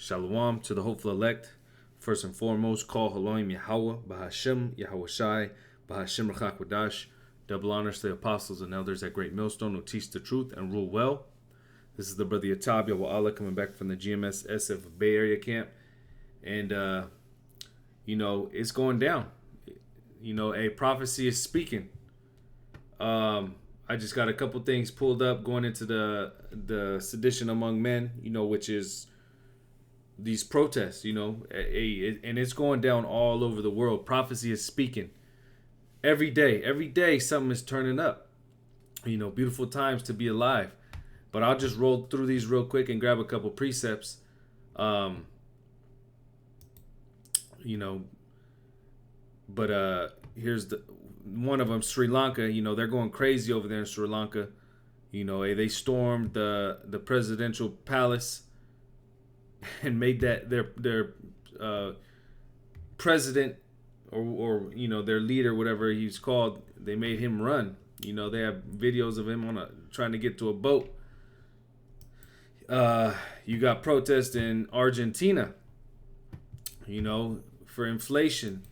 Shalom to the hopeful elect. First and foremost, call Haloim Yahweh, Bahashem, Yahweh Shai, Bahashem Rachak Wadash. Double honors to the apostles and elders at Great Millstone who teach the truth and rule well. This is the brother Yatab Yahweh Allah coming back from the GMS SF Bay Area camp. And, it's going down. A prophecy is speaking. I just got a couple things pulled up going into the sedition among men, which is these protests, and it's going down all over the world. Prophecy is speaking. Every day something is turning up. Beautiful times to be alive. But I'll just roll through these real quick and grab a couple precepts. But here's the one of them, Sri Lanka. They're going crazy over there in Sri Lanka. They stormed the presidential palace and made that their president or their leader, whatever he's called. They made him run. They have videos of him trying to get to a boat. You got protests in Argentina. For inflation.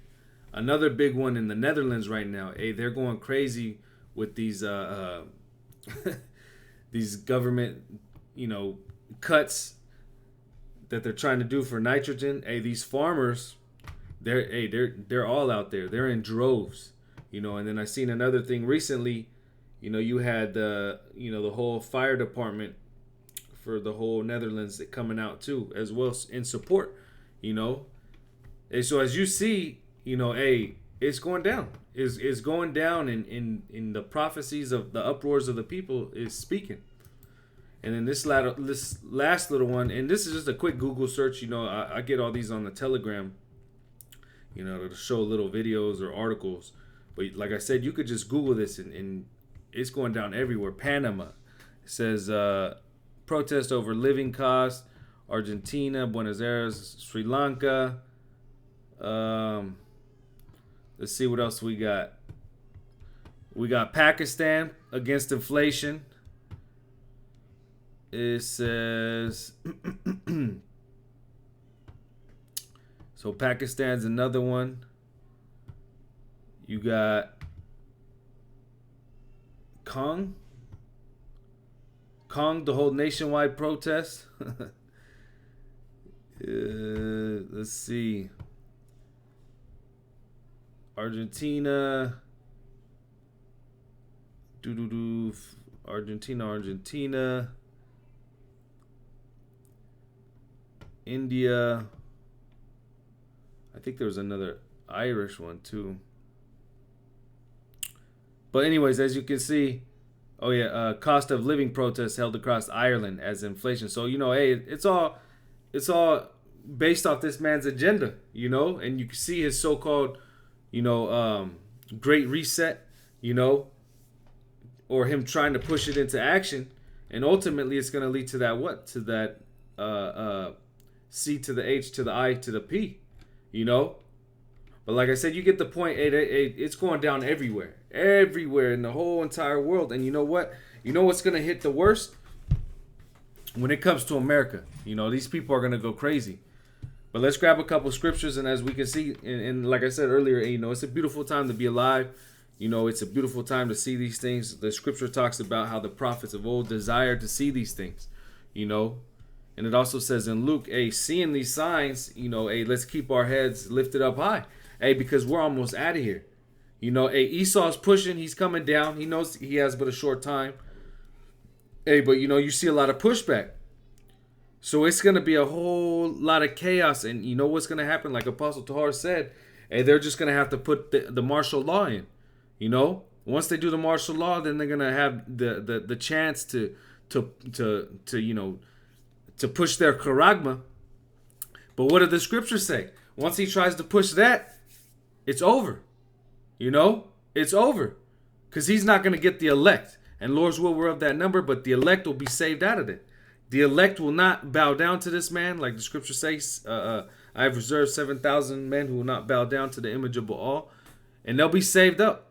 Another big one in the Netherlands right now. They're going crazy with these these government, cuts that they're trying to do for nitrogen. These farmers, they're all out there. They're in droves, And then I seen another thing recently. You had the whole fire department for the whole Netherlands coming out too, as well in support. And so as you see, it's going down. It's going down in the prophecies of the uproars of the people is speaking. And then this last little one, and this is just a quick Google search. I get all these on the Telegram, to show little videos or articles. But like I said, you could just Google this and it's going down everywhere. Panama. It says protest over living costs. Argentina, Buenos Aires, Sri Lanka. Let's see what else we got. We got Pakistan against inflation. It says so Pakistan's another one. You got Kong, the whole nationwide protest. Let's see. Argentina. Argentina. India. I think there was another Irish one too. But anyways, as you can see, cost of living protests held across Ireland as inflation. So it's all based off this man's agenda, and you can see his so-called, great reset, or him trying to push it into action, and ultimately it's going to lead to that what? To that C to the H to the I to the P, But like I said, you get the point. It's going down everywhere in the whole entire world. And you know what? What's going to hit the worst? When it comes to America, these people are going to go crazy. But let's grab a couple scriptures, and as we can see, and like I said earlier, it's a beautiful time to be alive. It's a beautiful time to see these things. The scripture talks about how the prophets of old desired to see these things, And it also says in Luke, seeing these signs, let's keep our heads lifted up high, because we're almost out of here. Esau's pushing, he's coming down. He knows he has but a short time. But you see a lot of pushback. So it's going to be a whole lot of chaos. And you know what's going to happen? Like Apostle Tahar said, they're just going to have to put the martial law in. Once they do the martial law, then they're going to have the chance to push their charagma. But what did the scriptures say? Once he tries to push that, it's over. It's over. Because he's not going to get the elect. And Lord's will, we're of that number, but the elect will be saved out of it. The elect will not bow down to this man, like the scripture says. I have reserved 7,000 men who will not bow down to the image of Baal, and they'll be saved up.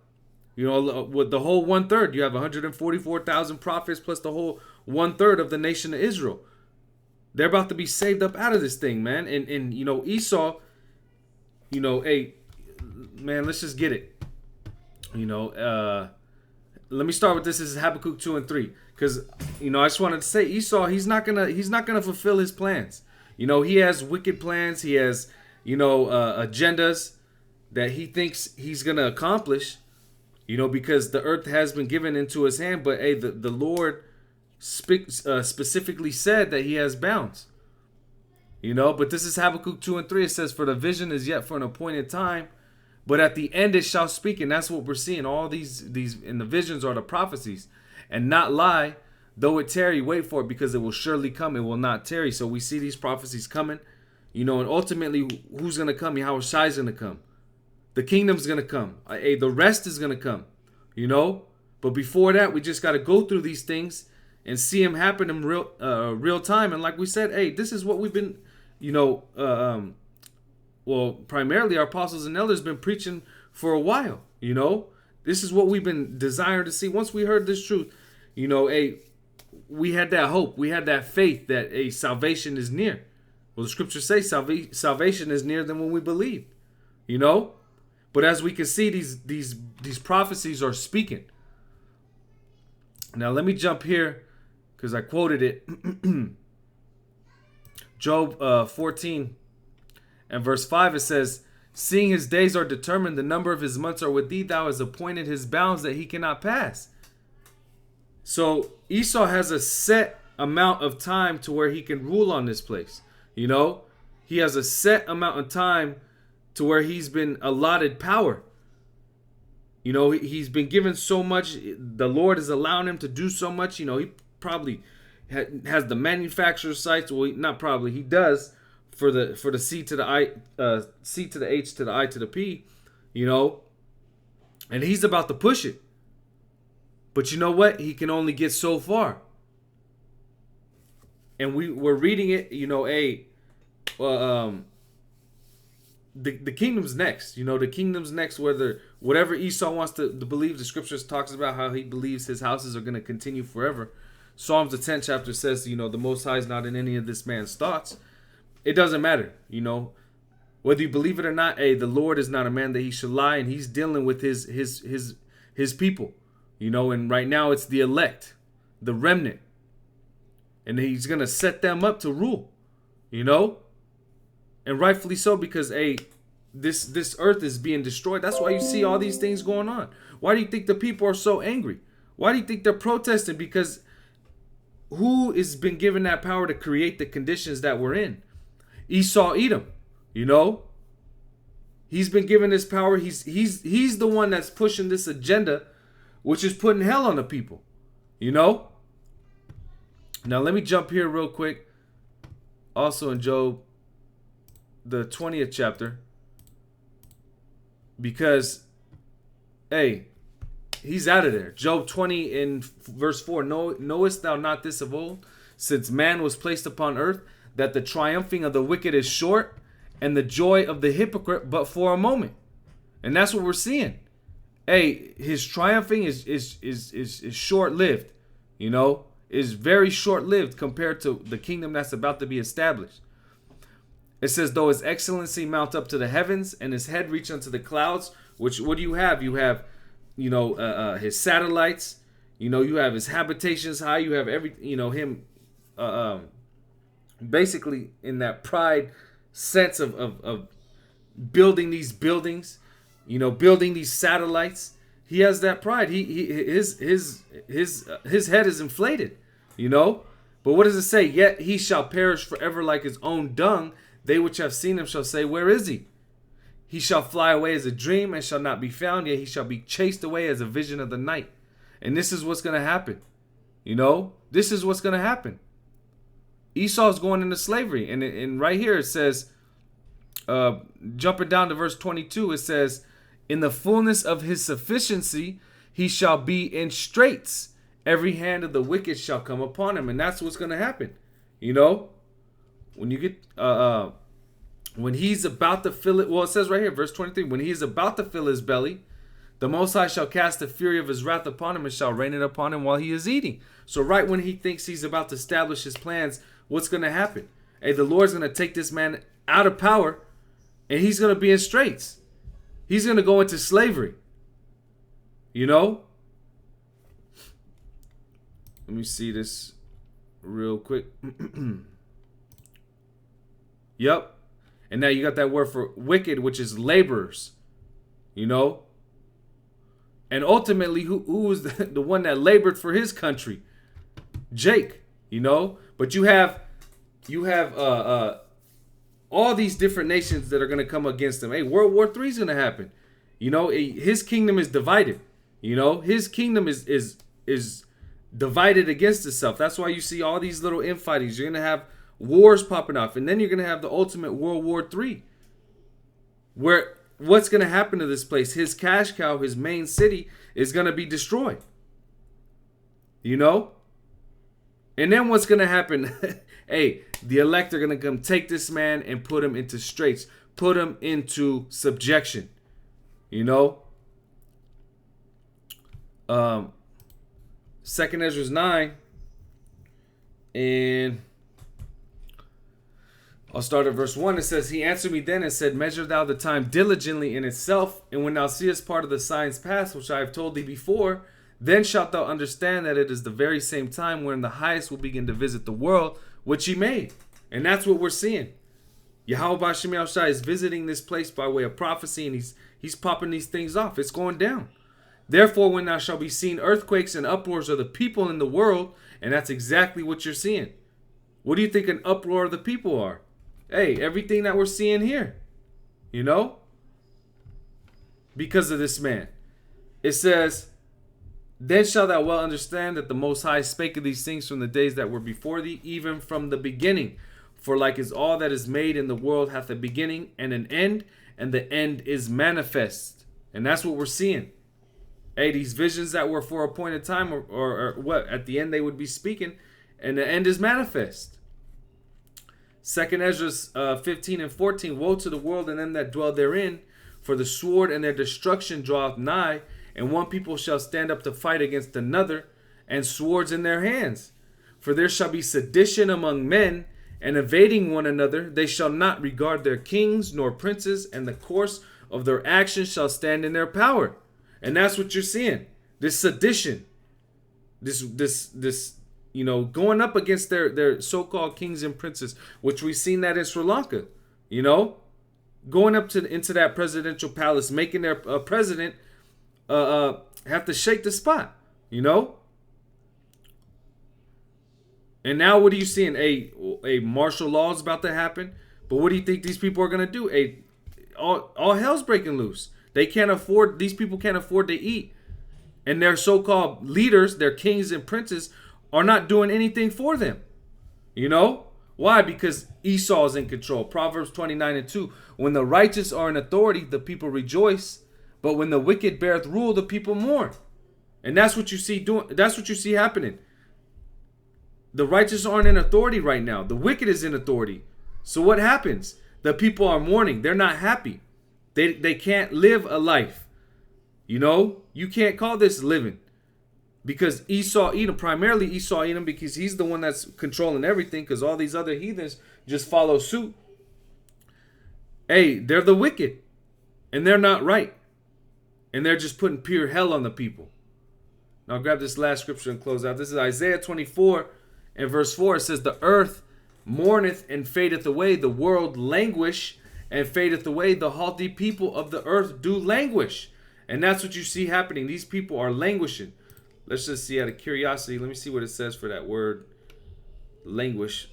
With the whole 1/3, you have 144,000 prophets plus the whole 1/3 of the nation of Israel. They're about to be saved up out of this thing, man. And you know, Esau, you know, hey, man, let's just get it. You know, let me start with this. This is Habakkuk 2 and 3. Because, you know, I just wanted to say Esau, he's not gonna fulfill his plans. You know, he has wicked plans. He has, you know, agendas that he thinks he's gonna accomplish. You know, because the earth has been given into his hand. But hey, the Lord specifically said that he has bounds. You know, but this is Habakkuk 2 and 3. It says, for the vision is yet for an appointed time, but at the end it shall speak. And that's what we're seeing. All these in the visions are the prophecies. And not lie, though it tarry, wait for it, because it will surely come. It will not tarry. So we see these prophecies coming. You know, and ultimately, who's going to come? Yahweh Shai is going to come. The kingdom's going to come. The rest is going to come. You know? But before that, we just got to go through these things and see them happen in real time. And like we said, hey, this is what we've been, you know, well, primarily our apostles and elders been preaching for a while, you know. This is what we've been desiring to see. Once we heard this truth, you know, hey, we had that hope. We had that faith that a salvation is near. Well, the scriptures say salvation is nearer than when we believed, you know. But as we can see, these prophecies are speaking. Now, let me jump here because I quoted it. Job 14 and verse 5, it says, seeing his days are determined, the number of his months are with thee, thou hast appointed his bounds that he cannot pass. So Esau has a set amount of time to where he can rule on this place. You know, he has a set amount of time to where he's been allotted power. You know, he's been given so much. The Lord is allowing him to do so much. You know, he probably has the manufacturer sites. Well, not probably. He does for the C to the I, C to the H to the I to the P. You know, and he's about to push it. But you know what? He can only get so far. And we're reading it. You know, the kingdom's next. You know, the kingdom's next. Whatever Esau wants to believe, the scriptures talks about how he believes his houses are going to continue forever. Psalms the 10th chapter says, you know, the Most High is not in any of this man's thoughts. It doesn't matter, you know, whether you believe it or not. The Lord is not a man that he should lie, and he's dealing with his people, you know. And right now it's the elect, the remnant, and he's gonna set them up to rule, you know. And rightfully so, because this earth is being destroyed. That's why you see all these things going on. Why do you think the people are so angry? Why do you think they're protesting? Because who has been given that power to create the conditions that we're in? Esau Edom, you know. He's been given this power. He's the one that's pushing this agenda, which is putting hell on the people, you know. Now let me jump here real quick. Also in Job, the 20th chapter, because hey, he's out of there. Job 20 in verse 4. Knowest thou not this of old, since man was placed upon earth, that the triumphing of the wicked is short, and the joy of the hypocrite but for a moment? And that's what we're seeing. Hey, his triumphing is short-lived, you know, is very short-lived compared to the kingdom that's about to be established. It says, though his excellency mount up to the heavens, and his head reach unto the clouds. Which, what do you have? You have, you know, his satellites. You know, you have his habitations high. You have you know, him basically in that pride sense of building these buildings, you know, building these satellites. He has that pride. His head is inflated, you know. But what does it say? Yet he shall perish forever like his own dung. They which have seen him shall say, where is he? He shall fly away as a dream and shall not be found. Yet he shall be chased away as a vision of the night. And this is what's going to happen. You know, this is what's going to happen. Esau's going into slavery. And right here it says, jumping down to verse 22, it says, in the fullness of his sufficiency, he shall be in straits. Every hand of the wicked shall come upon him. And that's what's going to happen. You know, when you get, when he's about to fill it, well, it says right here, verse 23, when he is about to fill his belly, The Most High shall cast the fury of his wrath upon him and shall rain it upon him while he is eating. So right when he thinks he's about to establish his plans, what's going to happen? Hey, the Lord's going to take this man out of power and he's going to be in straits. He's going to go into slavery. You know? Let me see this real quick. Yep. And now you got that word for wicked, which is laborers. You know? And ultimately, who was the one that labored for his country? Jake, you know? But you have all these different nations that are going to come against him. Hey, World War III is going to happen. You know, his kingdom is divided. You know, his kingdom is divided against itself. That's why you see all these little infightings. You're going to have wars popping off. And then you're going to have the ultimate World War III. Where what's going to happen to this place? His cash cow, his main city, is going to be destroyed. You know? And then what's going to happen? Hey, the elect are going to come take this man and put him into straits. Put him into subjection. You know? 2nd Ezra 9. And I'll start at verse 1. It says, He answered me then and said, Measure thou the time diligently in itself, and when thou seest part of the signs pass, which I have told thee before, then shalt thou understand that it is the very same time wherein the highest will begin to visit the world, which he made. And that's what we're seeing. Yahweh B'Shem Yahushua is visiting this place by way of prophecy, and he's popping these things off. It's going down. Therefore, when thou shalt be seen earthquakes and uproars of the people in the world, and that's exactly what you're seeing. What do you think an uproar of the people are? Hey, everything that we're seeing here. You know? Because of this man. It says, Then shalt thou well understand that the Most High spake of these things from the days that were before thee, even from the beginning. For like as all that is made in the world hath a beginning and an end, and the end is manifest. And that's what we're seeing. Hey, these visions that were for a point of time, or what? At the end they would be speaking, and the end is manifest. 2nd Ezra 15 and 14. Woe to the world and them that dwell therein, for the sword and their destruction draweth nigh, and one people shall stand up to fight against another, and swords in their hands. For there shall be sedition among men, and evading one another, they shall not regard their kings nor princes, and the course of their actions shall stand in their power. And that's what you're seeing. This sedition. This you know, going up against their so-called kings and princes, which we've seen that in Sri Lanka. You know? Going up into that presidential palace, making their president have to shake the spot. You know? And now what are you seeing? A martial law is about to happen. But what do you think these people are going to do? All hell's breaking loose. These people can't afford to eat. And their so-called leaders, their kings and princes, are not doing anything for them. You know? Why? Because Esau is in control. Proverbs 29 and 2. When the righteous are in authority, the people rejoice. But when the wicked beareth rule, the people mourn. And that's what you see doing. That's what you see happening. The righteous aren't in authority right now. The wicked is in authority. So what happens? The people are mourning. They're not happy. They can't live a life. You know? You can't call this living. Because Esau Edom, primarily Esau Edom, because he's the one that's controlling everything, because all these other heathens just follow suit. Hey, they're the wicked. And they're not right. And they're just putting pure hell on the people. Now I'll grab this last scripture and close out. This is Isaiah 24 and verse 4. It says, The earth mourneth and fadeth away. The world languish and fadeth away. The haughty people of the earth do languish. And that's what you see happening. These people are languishing. Let's just see out of curiosity. Let me see what it says for that word languish.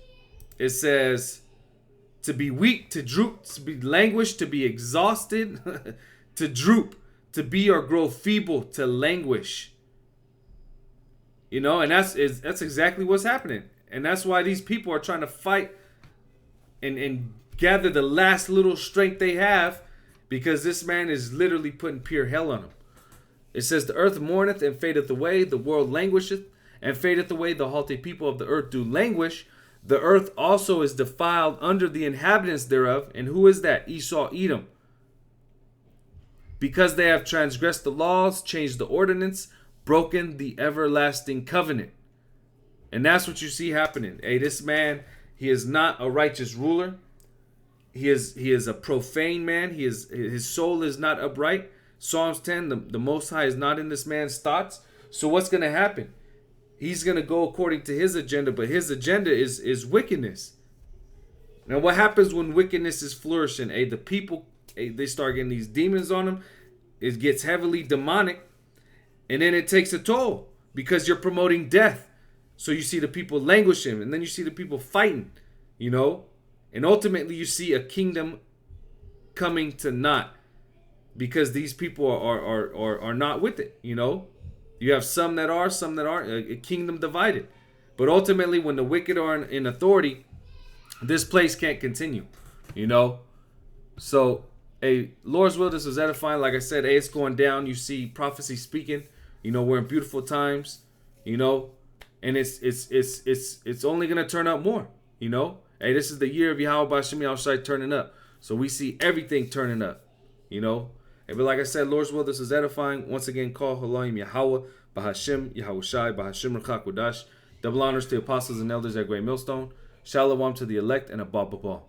It says to be weak, to droop, to be languish, to be exhausted, to droop, to be or grow feeble, to languish. You know, and that's exactly what's happening. And that's why these people are trying to fight and gather the last little strength they have, because this man is literally putting pure hell on them. It says, The earth mourneth and fadeth away, the world languisheth and fadeth away, the haughty people of the earth do languish. The earth also is defiled under the inhabitants thereof. And who is that? Esau Edom. because they have transgressed the laws, changed the ordinance, broken the everlasting covenant. And that's what you see happening. Hey, this man, he is not a righteous ruler. He is a profane man. His soul is not upright. Psalms 10, the Most High is not in this man's thoughts. So what's going to happen? He's going to go according to his agenda, but his agenda is wickedness. Now, what happens when wickedness is flourishing? The people, they start getting these demons on them. It gets heavily demonic, and then it takes a toll because you're promoting death. So you see the people languishing, and then you see the people fighting, and ultimately you see a kingdom coming to naught because these people are not with it. You have some that are, some that aren't. A kingdom divided. But ultimately, when the wicked are in authority, this place can't continue. So, Lord's will, this was edifying. Like I said, it's going down. You see prophecy speaking. We're in beautiful times. And it's only gonna turn up more. This is the year of Yahweh B'Hashem Yahushai turning up. So we see everything turning up. But like I said, Lord's will, this is edifying. Once again, call Halayim Yahweh, Bahashim, Yahushai, Bahashim Rechak Wadash. Double honors to the apostles and elders at Great Millstone. Shalom to the elect and Abba Baba.